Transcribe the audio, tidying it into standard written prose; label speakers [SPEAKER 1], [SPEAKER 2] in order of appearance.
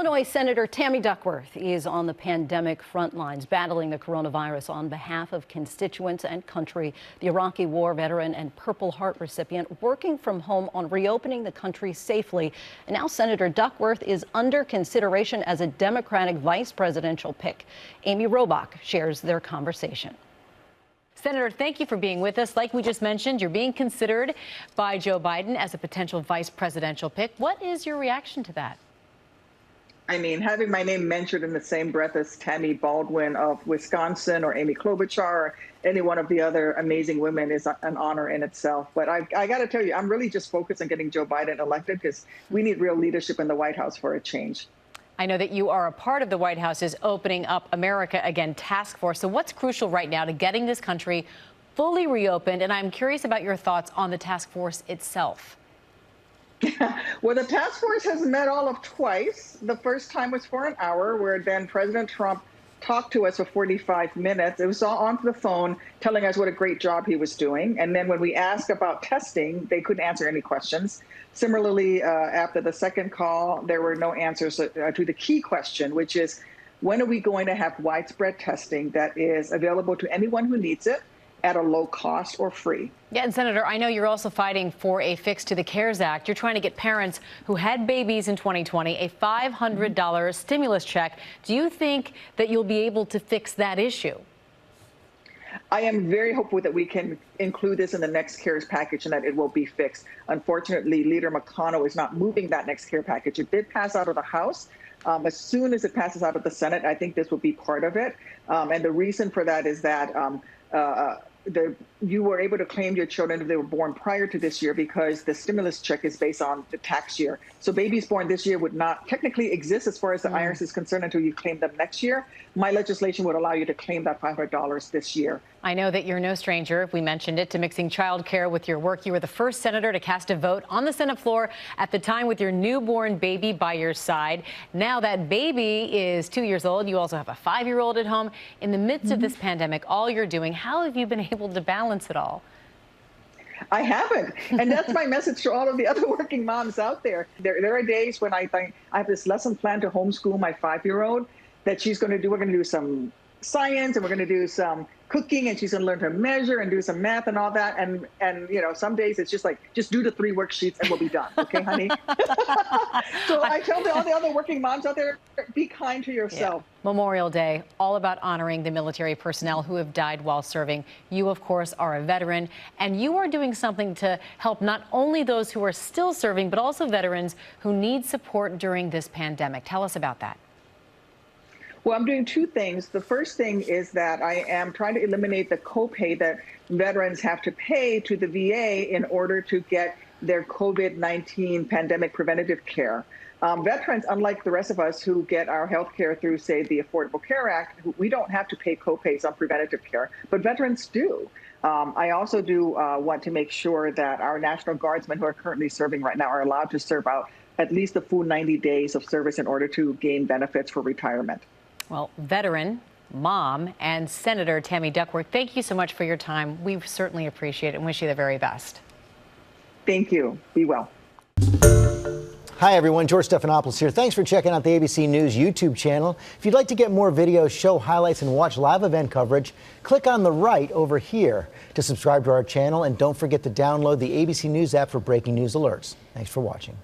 [SPEAKER 1] Illinois Senator Tammy Duckworth is on the pandemic front lines, battling the coronavirus on behalf of constituents and country. The Iraqi war veteran and Purple Heart recipient working from home on reopening the country safely. And now Senator Duckworth is under consideration as a Democratic vice presidential pick. Amy Robach shares their conversation.
[SPEAKER 2] Senator, thank you for being with us. Like we just mentioned, you're being considered by Joe Biden as a potential vice presidential pick. What is your reaction to that?
[SPEAKER 3] I mean, having my name mentioned in the same breath as Tammy Baldwin of Wisconsin or Amy Klobuchar or any one of the other amazing women is an honor in itself. But I got to tell you, I'm really just focused on getting Joe Biden elected because we need real leadership in the White House for a change.
[SPEAKER 2] I know that you are a part of the White House's Opening Up America Again task force. So what's crucial right now to getting this country fully reopened? And I'm curious about your thoughts on the task force itself.
[SPEAKER 3] Well, the task force has met all of twice. The first time was for an hour, where then President Trump talked to us for 45 minutes. It was all on the phone telling us what a great job he was doing. And then when we asked about testing, they couldn't answer any questions. Similarly, after the second call, there were no answers to the key question, which is, when are we going to have widespread testing that is available to anyone who needs it at a low cost or free?
[SPEAKER 2] Yeah, and Senator, I know you're also fighting for a fix to the CARES Act. You're trying to get parents who had babies in 2020 a $500 stimulus check. Do you think that you'll be able to fix that issue?
[SPEAKER 3] I am very hopeful that we can include this in the next CARES package and that it will be fixed. Unfortunately, Leader McConnell is not moving that next CARES package. It did pass out of the House. As soon as it passes out of the Senate, I think this will be part of it. And the reason for that is that you were able to claim your children if they were born prior to this year, because the stimulus check is based on the tax year. So babies born this year would not technically exist as far as the IRS is concerned until you claim them next year. My legislation would allow you to claim that $500 this year.
[SPEAKER 2] I know that you're no stranger, we mentioned it, to mixing child care with your work. You were the first senator to cast a vote on the Senate floor at the time with your newborn baby by your side. Now that baby is 2 years old. You also have a 5-year-old at home. In the midst of this pandemic, all you're doing, how have you been able to balance it all?
[SPEAKER 3] I haven't. And that's my message to all of the other working moms out there. There are days when I think I have this lesson plan to homeschool my 5-year-old that she's going to do. We're going to do some science and we're going to do some cooking, and she's going to learn to measure and do some math and all that. And you know, some days it's just like, just do the 3 worksheets and we'll be done. Okay, honey? So I tell all the other working moms out there, be kind to yourself.
[SPEAKER 2] Yeah. Memorial Day, all about honoring the military personnel who have died while serving. You, of course, are a veteran, and you are doing something to help not only those who are still serving, but also veterans who need support during this pandemic. Tell us about that.
[SPEAKER 3] Well, I'm doing 2 things. The first thing is that I am trying to eliminate the copay that veterans have to pay to the VA in order to get their COVID-19 pandemic preventative care. Veterans, unlike the rest of us who get our health care through, say, the Affordable Care Act, we don't have to pay copays on preventative care, but veterans do. I also do want to make sure that our National Guardsmen who are currently serving right now are allowed to serve out at least the full 90 days of service in order to gain benefits for retirement.
[SPEAKER 2] Well, veteran, mom, and Senator Tammy Duckworth, thank you so much for your time. We certainly appreciate it and wish you the very best.
[SPEAKER 3] Thank you. Be well.
[SPEAKER 4] Hi, everyone. George Stephanopoulos here. Thanks for checking out the ABC News YouTube channel. If you'd like to get more videos, show highlights, and watch live event coverage, click on the right over here to subscribe to our channel. And don't forget to download the ABC News app for breaking news alerts. Thanks for watching.